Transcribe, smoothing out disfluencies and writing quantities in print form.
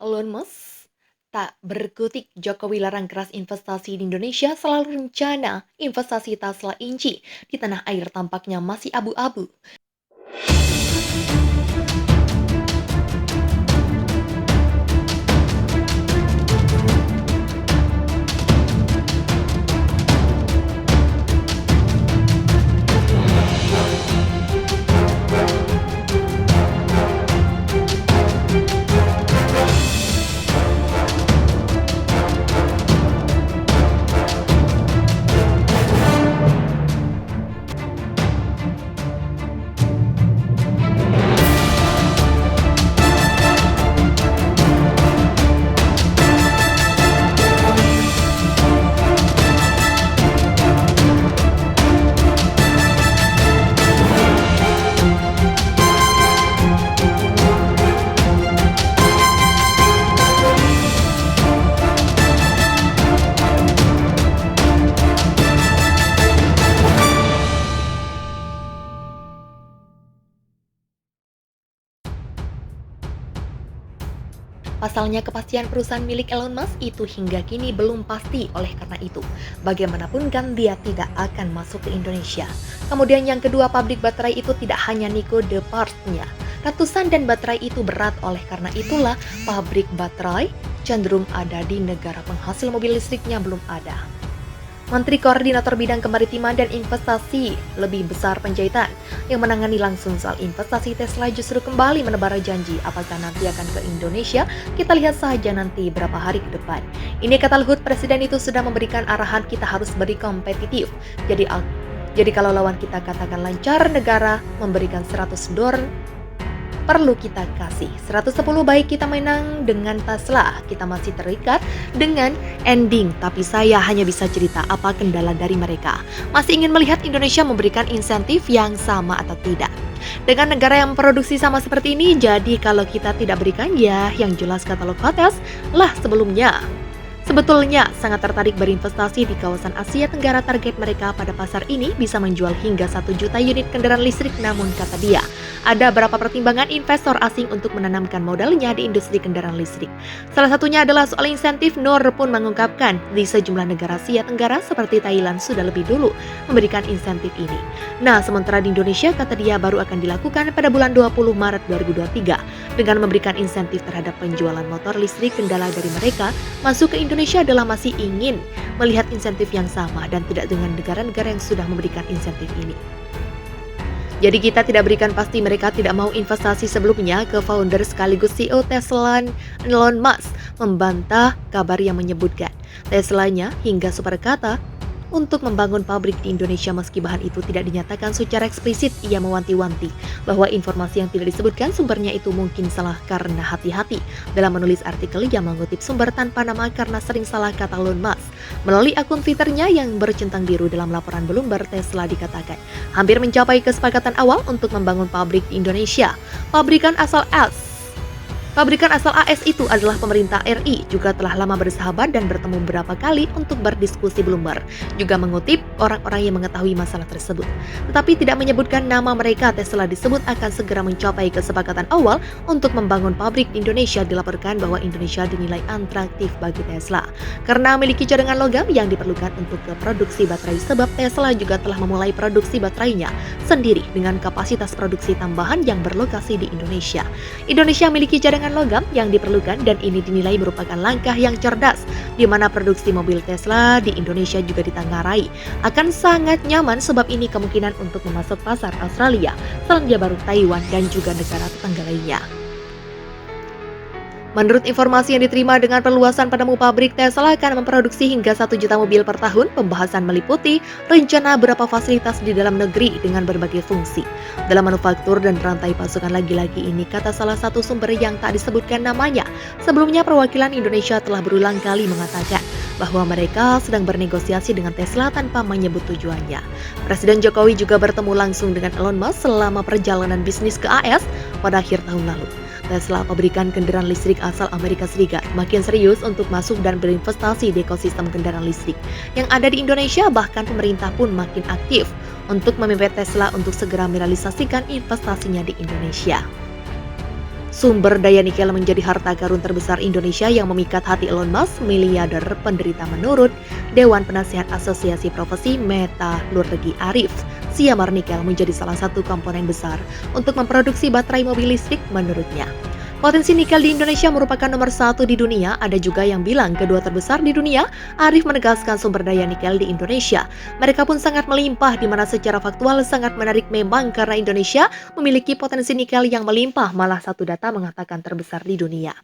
Elon Musk tak berkutik, Jokowi larang keras investasi di Indonesia, selalu rencana investasi Tesla Inci di tanah air tampaknya masih abu-abu. Pasalnya kepastian perusahaan milik Elon Musk itu hingga kini belum pasti. Oleh karena itu, bagaimanapun kan dia tidak akan masuk ke Indonesia. Kemudian yang kedua, pabrik baterai itu tidak hanya Nico the Parts-nya. Ratusan dan baterai itu berat, oleh karena itulah pabrik baterai cenderung ada di negara penghasil mobil listriknya belum ada. Menteri Koordinator Bidang Kemaritiman dan Investasi Lebih Besar Panjaitan yang menangani langsung soal investasi Tesla justru kembali menebar janji apakah nanti akan ke Indonesia. Kita lihat saja nanti berapa hari ke depan. Ini kata Luhut, Presiden itu sudah memberikan arahan kita harus beri kompetitif. Jadi kalau lawan kita katakan lancar, negara memberikan $100 perlu kita kasih 110. Baik kita menang dengan Tesla, kita masih terikat dengan ending, tapi saya hanya bisa cerita apa kendala dari mereka. Masih ingin melihat Indonesia memberikan insentif yang sama atau tidak dengan negara yang produksi sama seperti ini. Jadi kalau kita tidak berikan, ya yang jelas katalog Hotels lah sebelumnya sebetulnya sangat tertarik berinvestasi di kawasan Asia Tenggara. Target mereka pada pasar ini bisa menjual hingga 1 juta unit kendaraan listrik. Namun kata dia, ada beberapa pertimbangan investor asing untuk menanamkan modalnya di industri kendaraan listrik. Salah satunya adalah soal insentif. Nur pun mengungkapkan di sejumlah negara Asia Tenggara seperti Thailand sudah lebih dulu memberikan insentif ini. Nah, sementara di Indonesia kata dia baru akan dilakukan pada bulan 20 Maret 2023 dengan memberikan insentif terhadap penjualan motor listrik. Kendala dari mereka masuk ke Indonesia adalah masih ingin melihat insentif yang sama dan tidak dengan negara-negara yang sudah memberikan insentif ini. Jadi kita tidak berikan, pasti mereka tidak mau investasi. Sebelumnya ke founder sekaligus CEO Tesla Elon Musk membantah kabar yang menyebutkan Teslanya hingga super kata untuk membangun pabrik di Indonesia. Meski bahan itu tidak dinyatakan secara eksplisit, ia mewanti-wanti bahwa informasi yang tidak disebutkan sumbernya itu mungkin salah. Karena hati-hati dalam menulis artikel yang mengutip sumber tanpa nama karena sering salah, kata Elon Musk. Melalui akun Twitternya yang bercentang biru dalam laporan Bloomberg, Tesla dikatakan hampir mencapai kesepakatan awal untuk membangun pabrik di Indonesia. Pabrikan asal AS itu adalah pemerintah RI, juga telah lama bersahabat dan bertemu beberapa kali untuk berdiskusi. Bloomberg juga mengutip orang-orang yang mengetahui masalah tersebut, tetapi tidak menyebutkan nama mereka. Tesla disebut akan segera mencapai kesepakatan awal untuk membangun pabrik di Indonesia. Dilaporkan bahwa Indonesia dinilai atraktif bagi Tesla karena memiliki cadangan logam yang diperlukan untuk produksi baterai, sebab Tesla juga telah memulai produksi baterainya sendiri dengan kapasitas produksi tambahan yang berlokasi di Indonesia. Indonesia memiliki cadangan logam yang diperlukan dan ini dinilai merupakan langkah yang cerdas, di mana produksi mobil Tesla di Indonesia juga ditenggarai akan sangat nyaman, sebab ini kemungkinan untuk memasok pasar Australia, Selandia Baru, Taiwan, dan juga negara tetangga lainnya. Menurut informasi yang diterima, dengan perluasan penemu pabrik, Tesla akan memproduksi hingga 1 juta mobil per tahun. Pembahasan meliputi rencana beberapa fasilitas di dalam negeri dengan berbagai fungsi dalam manufaktur dan rantai pasokan. Lagi-lagi ini kata salah satu sumber yang tak disebutkan namanya. Sebelumnya perwakilan Indonesia telah berulang kali mengatakan bahwa mereka sedang bernegosiasi dengan Tesla tanpa menyebut tujuannya. Presiden Jokowi juga bertemu langsung dengan Elon Musk selama perjalanan bisnis ke AS pada akhir tahun lalu. Tesla, pabrikan kendaraan listrik asal Amerika Serikat, makin serius untuk masuk dan berinvestasi di ekosistem kendaraan listrik yang ada di Indonesia. Bahkan pemerintah pun makin aktif untuk memimpin Tesla untuk segera merealisasikan investasinya di Indonesia. Sumber daya nikel menjadi harta karun terbesar Indonesia yang memikat hati Elon Musk, miliarder penderita menurut Dewan Penasihat Asosiasi Profesi Metalurgi Arif. Siamar nikel menjadi salah satu komponen besar untuk memproduksi baterai mobil listrik menurutnya. Potensi nikel di Indonesia merupakan nomor satu di dunia, ada juga yang bilang kedua terbesar di dunia. Arif menegaskan sumber daya nikel di Indonesia. Mereka pun sangat melimpah, di mana secara faktual sangat menarik memang karena Indonesia memiliki potensi nikel yang melimpah, malah satu data mengatakan terbesar di dunia.